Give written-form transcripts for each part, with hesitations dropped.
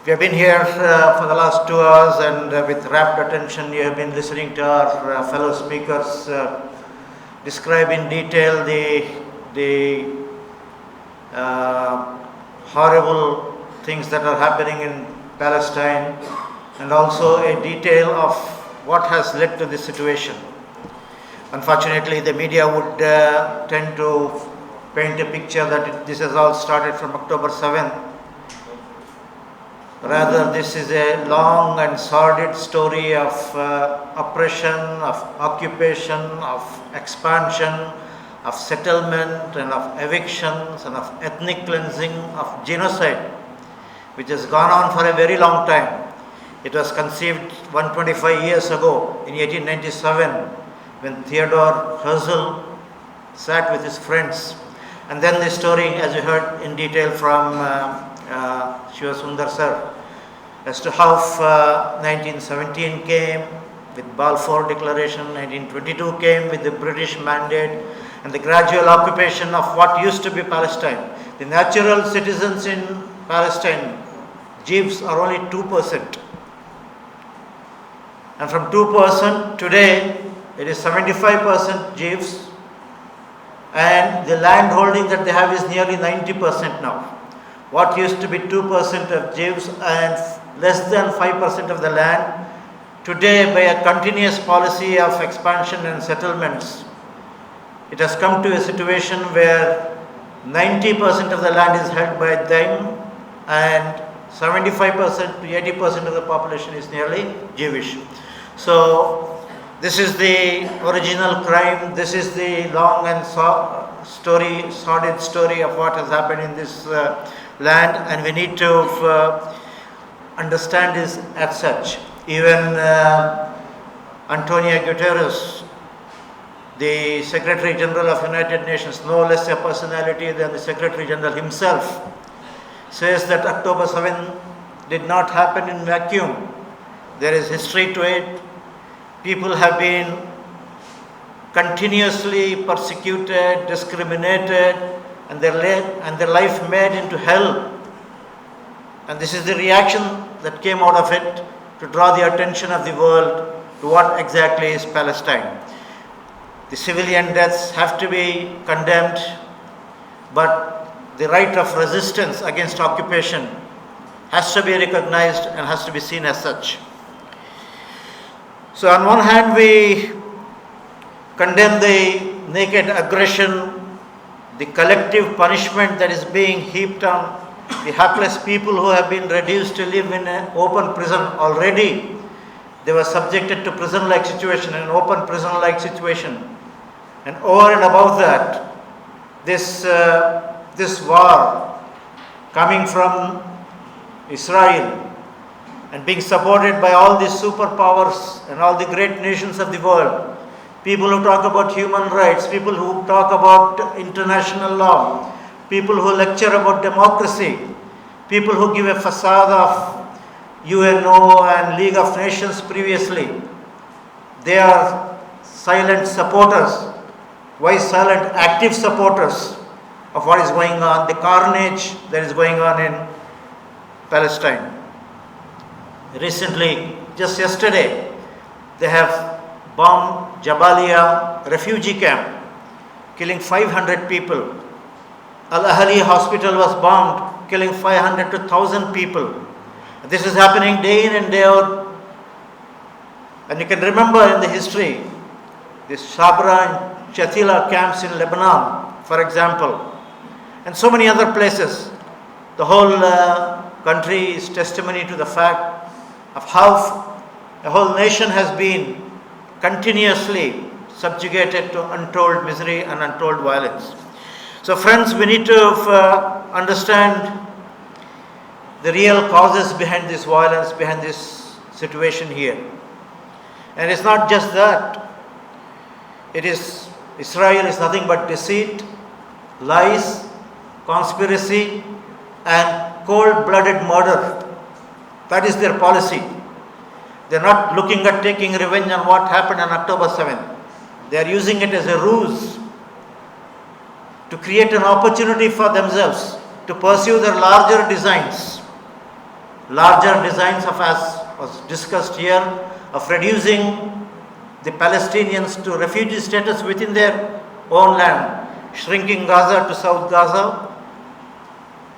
We have been here for the last 2 hours, and with rapt attention you have been listening to our fellow speakers describe in detail the horrible things that are happening in Palestine, and also a detail of what has led to this situation. Unfortunately, the media would tend to paint a picture that this has all started from October 7th. Rather, this is a long and sordid story of oppression, of occupation, of expansion, of settlement, and of evictions, and of ethnic cleansing, of genocide, which has gone on for a very long time. It was conceived 125 years ago in 1897 when Theodore Herzl sat with his friends. And then the story, as you heard in detail from Shiva Sundar sir, as to how 1917 came with Balfour Declaration, 1922 came with the British mandate, and the gradual occupation of what used to be Palestine. The natural citizens in Palestine, Jews, are only 2%. And from 2%, today it is 75% Jews, and the land holding that they have is nearly 90% now. What used to be 2% of Jews and less than 5% of the land, today by a continuous policy of expansion and settlements, it has come to a situation where 90% of the land is held by them, and 75% to 80% of the population is nearly Jewish. So this is the original crime. This is the long and sordid story of what has happened in this land, and we need to understand this as such. Even Antonio Guterres, the Secretary General of United Nations, no less a personality than the Secretary General himself, says that October 7 did not happen in vacuum. There is history to it. People have been continuously persecuted, discriminated, and their life made into hell. And this is the reaction that came out of it to draw the attention of the world to what exactly is Palestine. The civilian deaths have to be condemned, but the right of resistance against occupation has to be recognized and has to be seen as such. So on one hand, we condemn the naked aggression, the collective punishment that is being heaped on the hapless people who have been reduced to live in an open prison already. They were subjected to prison-like situation, an open prison-like situation. And over and above that, this war coming from Israel and being supported by all these superpowers and all the great nations of the world, people who talk about human rights, people who talk about international law, people who lecture about democracy, people who give a facade of UNO and League of Nations previously. They are silent supporters. Why silent? Active supporters of what is going on, the carnage that is going on in Palestine. Recently, just yesterday, they have bombed Jabalia refugee camp, killing 500 people. Al-Ahli hospital was bombed, killing 500 to 1,000 people. This is happening day in and day out. And you can remember in the history, the Sabra and Shatila camps in Lebanon, for example, and so many other places. The whole country is testimony to the fact of how the whole nation has been continuously subjugated to untold misery and untold violence. So friends, we need to understand the real causes behind this violence, behind this situation here. And it's not just that. Israel is nothing but deceit, lies, conspiracy, and cold-blooded murder. That is their policy. They're not looking at taking revenge on what happened on October 7th. They are using it as a ruse to create an opportunity for themselves to pursue their larger designs. larger designs of, as was discussed here, of reducing the Palestinians to refugee status within their own land, shrinking Gaza to South Gaza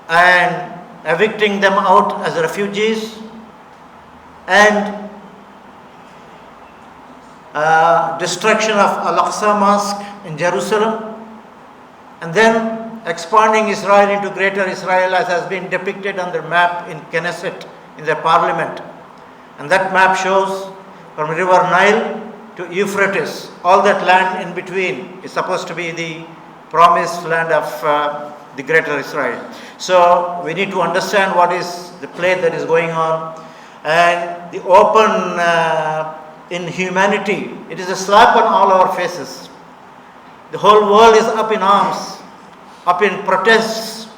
and evicting them out as refugees, and destruction of Al-Aqsa Mosque in Jerusalem, and then expanding Israel into Greater Israel as has been depicted on the map in Knesset, in the parliament. And that map shows from River Nile to Euphrates, all that land in between is supposed to be the promised land of the Greater Israel. So we need to understand what is the play that is going on, and the open inhumanity. It is a slap on all our faces. The whole world is up in arms, up in protests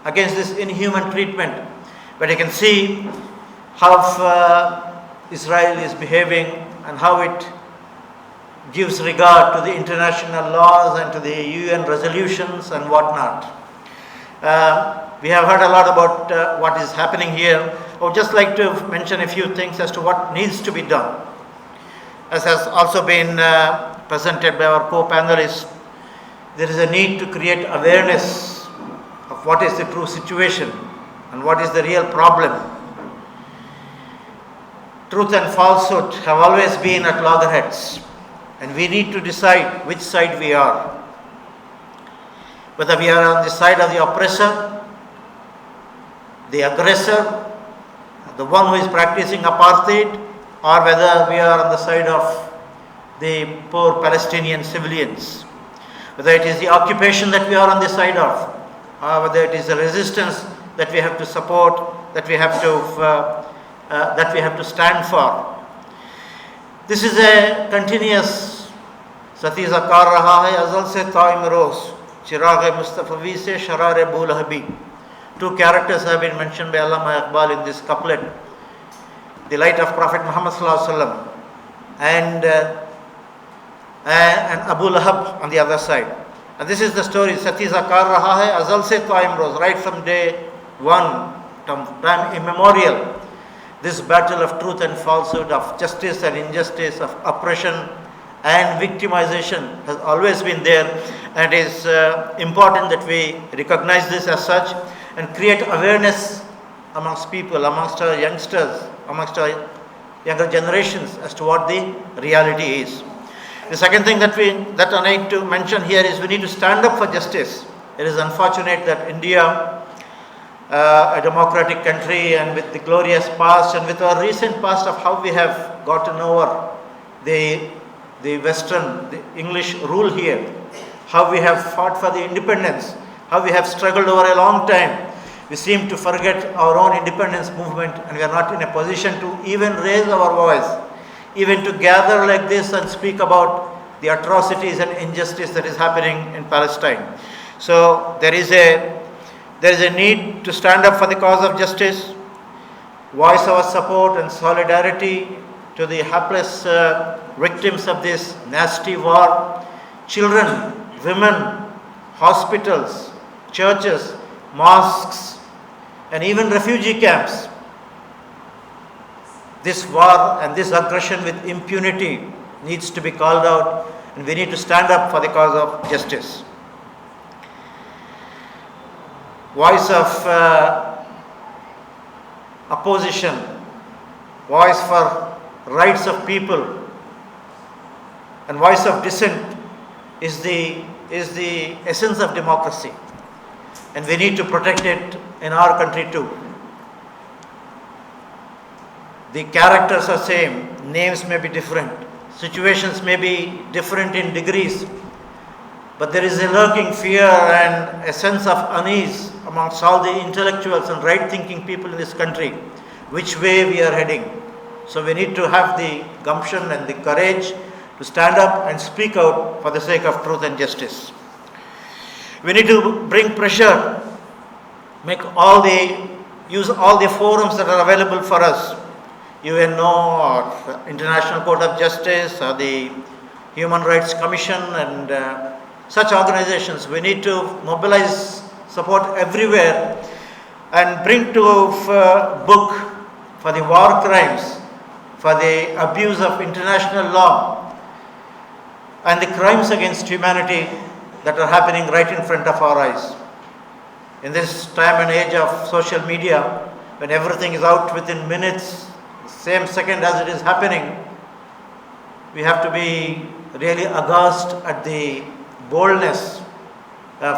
against this inhuman treatment. But you can see how Israel is behaving and how it gives regard to the international laws and to the UN resolutions and whatnot. We have heard a lot about what is happening here. I would just like to mention a few things as to what needs to be done. As has also been presented by our co-panelists, there is a need to create awareness of what is the true situation and what is the real problem. Truth and falsehood have always been at loggerheads, and we need to decide which side we are. Whether we are on the side of the oppressor, the aggressor, the one who is practicing apartheid, or whether we are on the side of the poor Palestinian civilians. Whether it is the occupation that we are on the side of, or whether it is the resistance that we have to support, that we have to stand for. This is a continuous Satiza kar raha hai azal se taim roz chirag Mustafavi se sharar bul habi. Two characters have been mentioned by Allama Iqbal in this couplet. The light of Prophet Muhammad sallallahu alaihi wasallam and Abu Lahab on the other side. And this is the story. Satiza kar raha hai azal se taim roz. Right from day one, from time immemorial, this battle of truth and falsehood, of justice and injustice, of oppression and victimization has always been there, and it is important that we recognize this as such and create awareness amongst people, amongst our youngsters, amongst our younger generations as to what the reality is. The second thing that I need to mention here is we need to stand up for justice. It is unfortunate that India, a democratic country and with the glorious past and with our recent past of how we have gotten over the Western, the English rule here, how we have fought for the independence, how we have struggled over a long time. We seem to forget our own independence movement, and we are not in a position to even raise our voice, even to gather like this and speak about the atrocities and injustice that is happening in Palestine. So there is a need to stand up for the cause of justice, voice our support and solidarity to the hapless victims of this nasty war, children, women, hospitals, churches, mosques, and even refugee camps. This war and this aggression with impunity needs to be called out, and we need to stand up for the cause of justice. Voice of opposition, voice for rights of people, and voice of dissent is the essence of democracy, and we need to protect it in our country too. The characters are same, names may be different, situations may be different in degrees, but there is a lurking fear and a sense of unease amongst all the intellectuals and right-thinking people in this country, which way we are heading. So we need to have the gumption and the courage to stand up and speak out for the sake of truth and justice. We need to bring pressure, use all the forums that are available for us, UNO or International Court of Justice or the Human Rights Commission and such organizations. We need to mobilize support everywhere and bring to book for the war crimes, for the abuse of international law, and the crimes against humanity that are happening right in front of our eyes. In this time and age of social media, when everything is out within minutes, the same second as it is happening, we have to be really aghast at the boldness of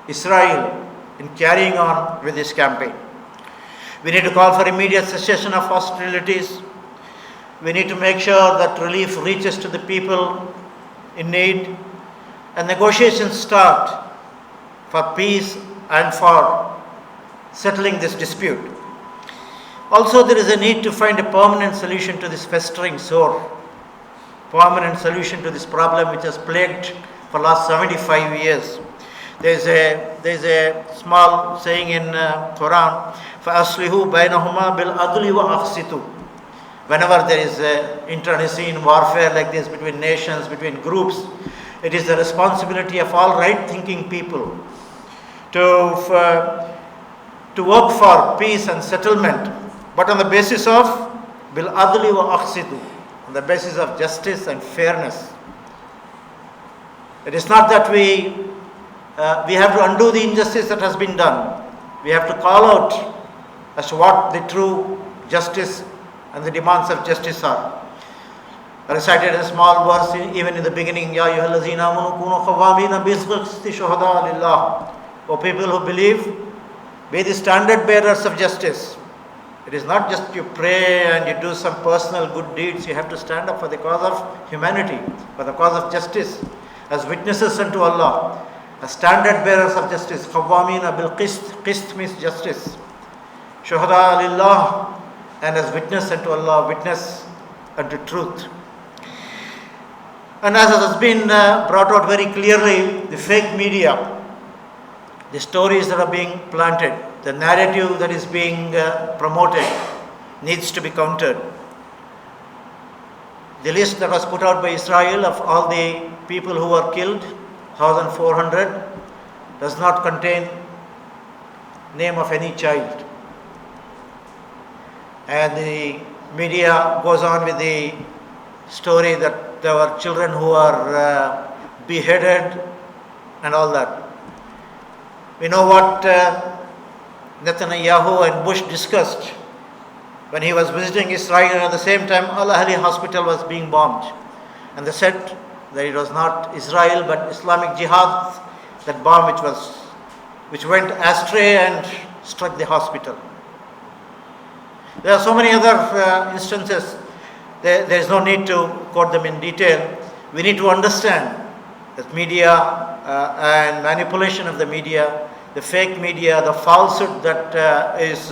Israel in carrying on with this campaign. We need to call for immediate cessation of hostilities. We need to make sure that relief reaches to the people in need, and negotiations start for peace and for settling this dispute. Also, there is a need to find a permanent solution to this festering sore, permanent solution to this problem which has plagued for last 75 years. There is a small saying in Quran, فَأَصْلِحُوا بَيْنَهُمَا بِالْعَدْلِ وَأَقْسِطُوا. Whenever there is internecine warfare like this between nations, between groups, it is the responsibility of all right-thinking people to work for peace and settlement, but on the basis of bil adli wa aqsitu, on the basis of justice and fairness. It is not that we have to undo the injustice that has been done. We have to call out as to what the true justice and the demands of justice are. I recited a small verse even in the beginning, Ya ayyuhallazina amanu kunu qawwamina bil qisti shuhada lillah. O people who believe, be the standard bearers of justice. It is not just you pray and you do some personal good deeds. You have to stand up for the cause of humanity, for the cause of justice, as witnesses unto Allah, as standard bearers of justice. Qawwamina bil qist. Qist means justice. Shuhada lillah, and as witness unto Allah, witness unto truth. And as has been brought out very clearly, the fake media, the stories that are being planted, the narrative that is being promoted needs to be countered. The list that was put out by Israel of all the people who were killed, 1,400, does not contain name of any child. And the media goes on with the story that there were children who are beheaded and all that. We know what Netanyahu and Bush discussed when he was visiting Israel, and at the same time Al-Ahli hospital was being bombed. And they said that it was not Israel but Islamic Jihad, that bomb which went astray and struck the hospital. There are so many other instances. There is no need to quote them in detail. We need to understand that media and manipulation of the media, the fake media, the falsehood that is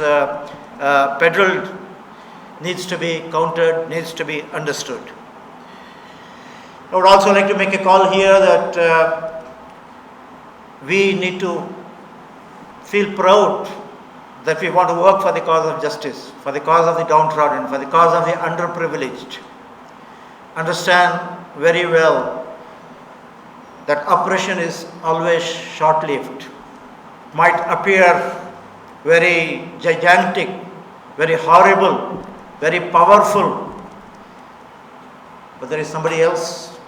peddled needs to be countered, needs to be understood. I would also like to make a call here that we need to feel proud that we want to work for the cause of justice, for the cause of the downtrodden, for the cause of the underprivileged. Understand very well that oppression is always short-lived. Might appear very gigantic, very horrible, very powerful, but there is somebody else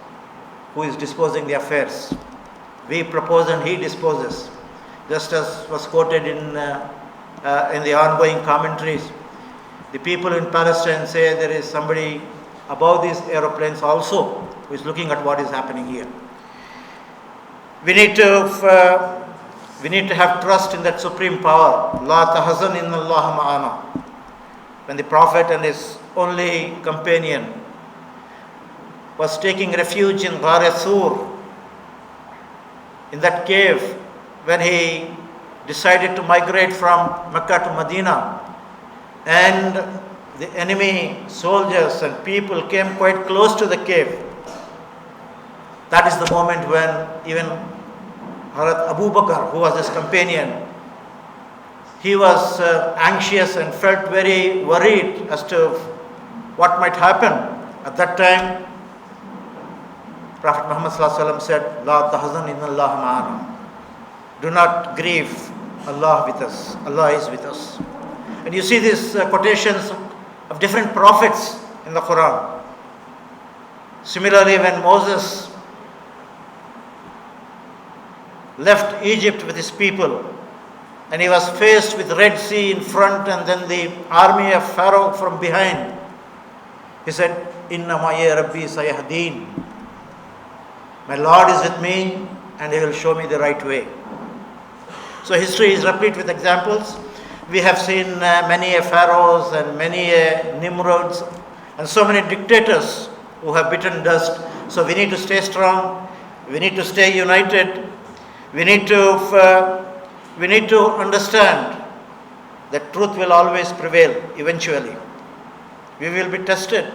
who is disposing the affairs. We propose and he disposes, just as was quoted in the ongoing commentaries. The people in Palestine say there is somebody above these aeroplanes also who is looking at what is happening here. We need to have trust in that supreme power. La tahzan inna Allah ma'ana. When the Prophet and his only companion was taking refuge in Ghar Sur, in that cave, when he decided to migrate from Mecca to Medina, and the enemy soldiers and people came quite close to the cave. That is the moment when even Hazrat Abu Bakr, who was his companion, he was anxious and felt very worried as to what might happen. At that time, Prophet Muhammad ﷺ said, La tahzan inna Allah ma'ana. Do not grieve, Allah with us. Allah is with us. And you see these quotations of different prophets in the Quran. Similarly, when Moses left Egypt with his people, and he was faced with Red Sea in front and then the army of Pharaoh from behind, he said, Inna ma'iya Rabbi sayahdeen. My Lord is with me and he will show me the right way. So history is replete with examples. We have seen many pharaohs and many Nimrods and so many dictators who have bitten dust. So we need to stay strong. We need to stay united. We need to understand that truth will always prevail eventually. We will be tested.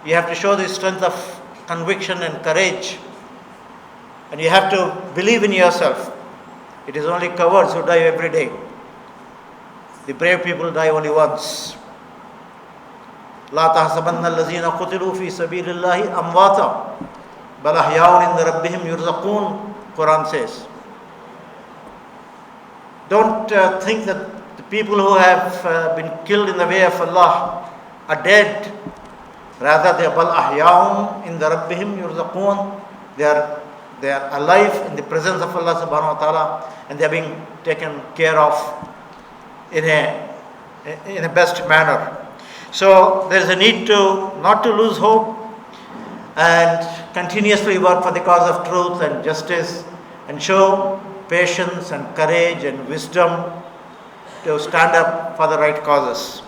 You have to show the strength of conviction and courage. And you have to believe in yourself. It is only cowards who die every day. The brave people die only once. لا تحسبن الذين قتلوا في سبيل الله أمواتا بل أحياء عند ربهم يرزقون. Quran says. Don't think that the people who have been killed in the way of Allah are dead. Rather, they are bal ahyaun in the rabbihim yurzaqun. They are alive in the presence of Allah subhanahu wa ta'ala, and they are being taken care of in a best manner. So there is a need to not to lose hope and continuously work for the cause of truth and justice, and show patience and courage and wisdom to stand up for the right causes.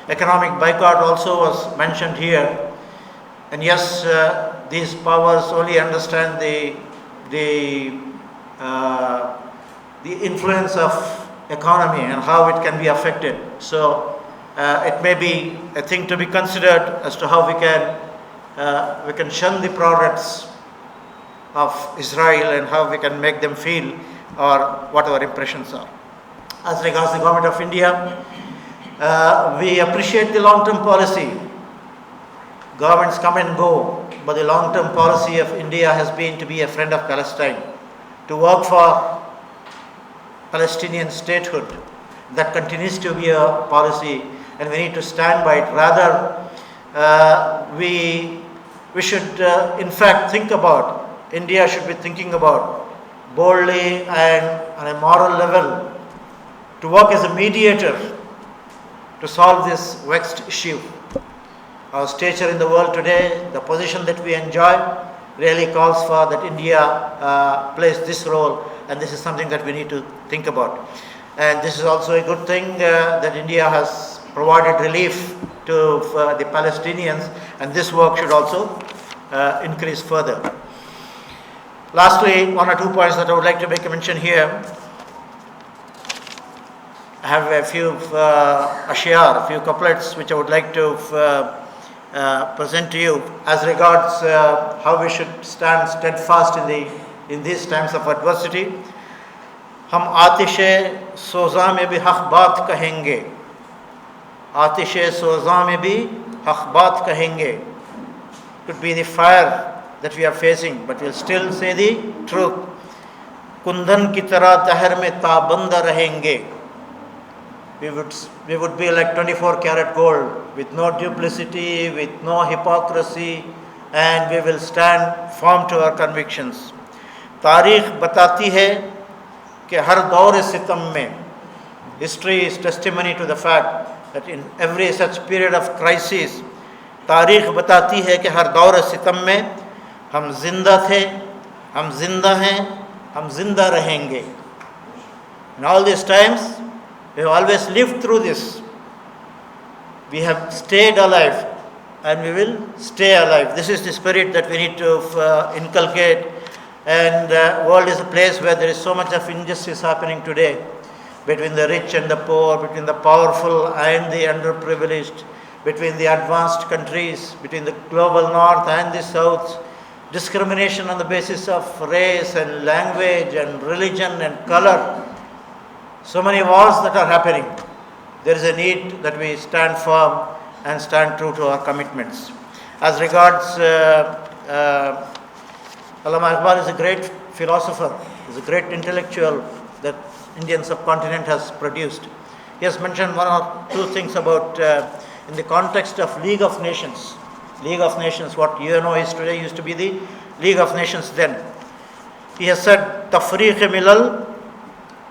Economic boycott also was mentioned here, and yes, these powers only understand the influence of economy and how it can be affected. So it may be a thing to be considered as to how we can shun the products of Israel and how we can make them feel, or what our impressions are. As regards the government of India, we appreciate the long-term policy. Governments come and go, but the long-term policy of India has been to be a friend of Palestine, to work for Palestinian statehood. That continues to be a policy, and we need to stand by it. Rather, we should in fact think about, India should be thinking about boldly and on a moral level to work as a mediator to solve this vexed issue. Our stature in the world today, the position that we enjoy, really calls for that India plays this role, and this is something that we need to think about. And this is also a good thing that India has provided relief to the Palestinians, and this work should also increase further. Lastly, one or two points that I would like to make a mention here. I have a few ashiyar, a few couplets which I would like to present to you as regards how we should stand steadfast in these times of adversity. हम आतिशे सोज़ा में भी हक़ बात कहेंगे, आतिशे सोज़ा में भी हक़ बात कहेंगे. Could be the fire that we are facing, but we'll still say the truth. Kundan की तरह दहर में ताबंदा रहेंगे. We would be like 24 karat gold, with no duplicity, with no hypocrisy, and we will stand firm to our convictions. तारीख बताती है कि हर दौर सितम में, history is testimony to the fact that in every such period of crisis, तारीख बताती है कि हर दौर सितम में हम जिंदा थे, हम जिंदा हैं, हम जिंदा रहेंगे. In all these times, we have always lived through this. We have stayed alive, and we will stay alive. This is the spirit that we need to inculcate. And the world is a place where there is so much of injustice happening today, between the rich and the poor, between the powerful and the underprivileged, between the advanced countries, between the global north and the south, discrimination on the basis of race and language and religion and color. So many wars that are happening. There is a need that we stand firm and stand true to our commitments. As regards Allama Iqbal is a great philosopher, is a great intellectual that Indian subcontinent has produced. He has mentioned one or two things about in the context of League of Nations. League of Nations, what UNO is today, used to be the League of Nations then. He has said, "Tafriq milal,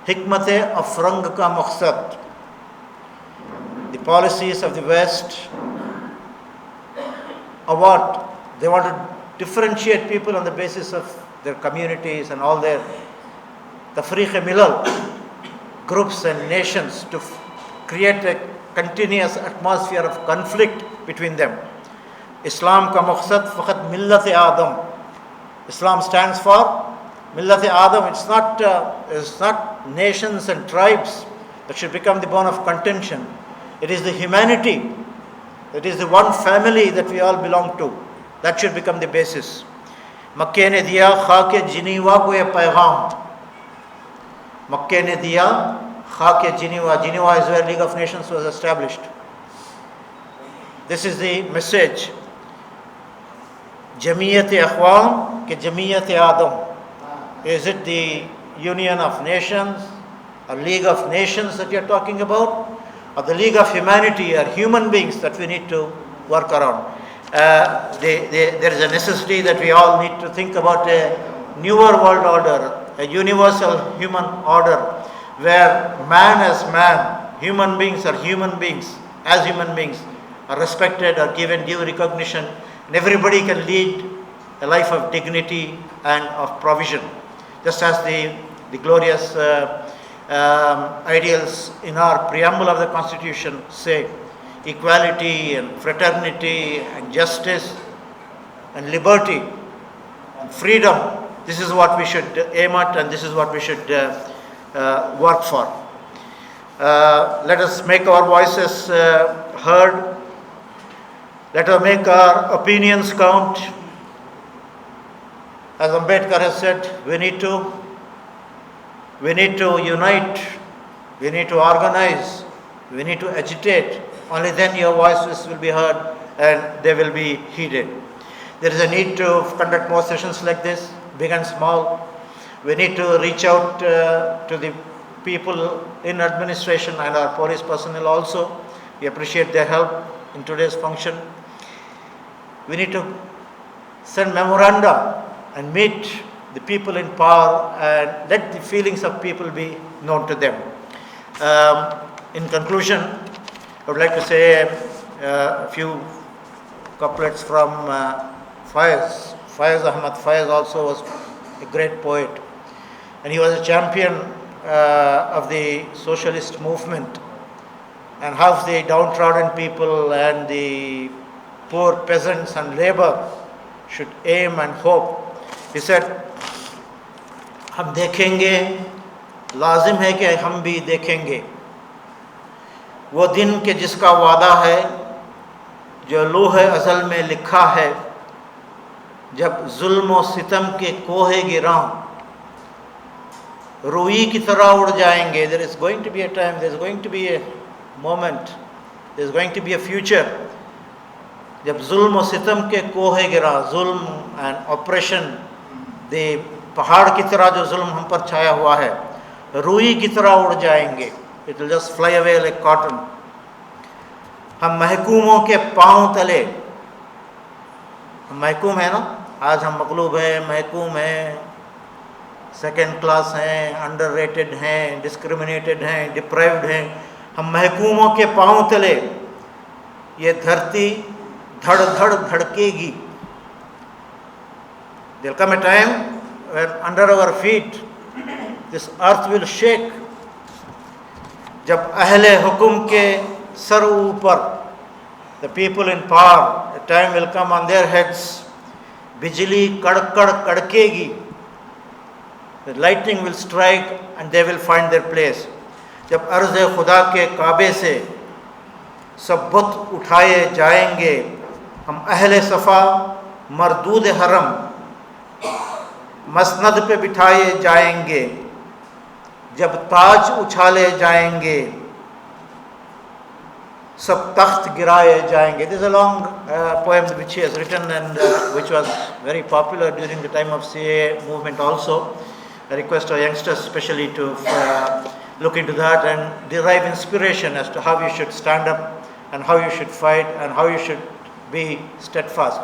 hikmat-e afrang ka maqsad." The policies of the West are what? They want to differentiate people on the basis of their communities and all their tafriq milal, groups and nations, to create a continuous atmosphere of conflict between them. Islam ka maqsad faqat millat Adam. Islam stands for millat Adam. It's not nations and tribes that should become the bone of contention. It is the humanity. It is the one family that we all belong to. That should become the basis. Makke ne diya khake Geneva ko ye paigam. Makke ne diya khake Geneva. Geneva is where League of Nations was established. This is the message. Jamiyat Akhwam ke Jamiyat Adam. Is it the Union of Nations, or League of Nations that you are talking about? Or the League of Humanity, or human beings that we need to work around? There is a necessity that we all need to think about a newer world order, a universal human order, where man as man, human beings are human beings, as human beings, are respected, are given due recognition, and everybody can lead a life of dignity and of provision. Just as the glorious ideals in our preamble of the Constitution say, equality and fraternity and justice and liberty and freedom. This is what we should aim at, and this is what we should work for. Let us make our voices heard. Let us make our opinions count. As Ambedkar has said, we need to unite, we need to organize, we need to agitate. Only then your voices will be heard and they will be heeded. There is a need to conduct more sessions like this, big and small. We need to reach out to the people in administration and our police personnel also. We appreciate their help in today's function. We need to send memoranda and meet the people in power and let the feelings of people be known to them. In conclusion, I would like to say a few couplets from Faiz. Faiz Ahmad Faiz also was a great poet, and he was a champion of the socialist movement, and how the downtrodden people and the poor peasants and labor should aim and hope. He said, हम देखेंगे, लाजिम है कि हम भी देखेंगे वो दिन के जिसका वादा है, जो लौह अज़ल में लिखा है, जब जुल्म और सितम के कोहे गिरां रुई की तरह उड़ जाएंगे. There is going to be a time, there is going to be a moment, there is going to be a future जब जुल्म और सितम के कोहे गिरा, जुल्म and oppression, the पहाड़ की तरह जो जुल्म हम पर छाया हुआ है, रुई की तरह उड़ जाएंगे. It will just fly away like cotton. हम महकूमों के पांव तले, हम महकूम है ना, आज हम मकलूब हैं, महकूम हैं, सेकेंड क्लास हैं, अंडररेटेड हैं, डिस्क्रिमिनेटेड हैं, डिप्राइव्ड हैं. हम महकूमों के पांव तले ये धरती धड़ धड़ धड़केगी. There will come a time when under our feet this earth will shake. जब अहले हुक्म के सर ऊपर, the people in power, a time will come on their heads, बिजली कड़कड़ कड़केगी. The lightning will strike and they will find their place. जब अर्ज़ खुदा के काबे से सब बुत उठाए जाएंगे, हम अहले सफ़ा मरदूद हरम मसनद पे बिठाए जाएंगे, जब ताज उछाले जाएंगे, सब तख्त गिराए जाएंगे. This is a long poem which he has written and which was very popular during the time of CAA movement also. I request our youngsters especially to look into that and derive inspiration as to how you should stand up and how you should fight and how you should be steadfast.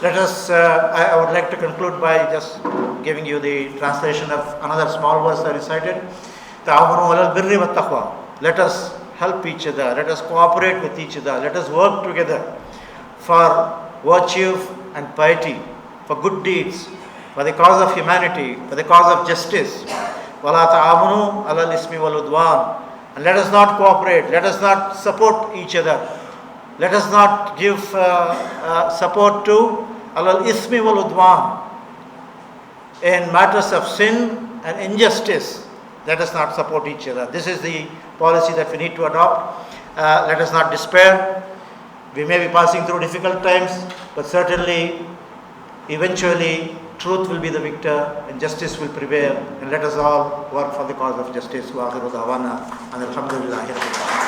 Let us, I would like to conclude by just giving you the translation of another small verse I recited. Ta'awanu alal birri wat taqwa. Let us help each other. Let us cooperate with each other. Let us work together for virtue and piety, for good deeds, for the cause of humanity, for the cause of justice. Wala ta'awanu alal ismi wal udwan. And let us not cooperate. Let us not support each other. Let us not give support to alal ismi wal udwan. In matters of sin and injustice, let us not support each other. This is the policy that we need to adopt. Let us not despair. We may be passing through difficult times, but certainly, eventually, truth will be the victor and justice will prevail. And let us all work for the cause of justice. Wa akhiru da'wana and alhamdulillahi rabbil alamin.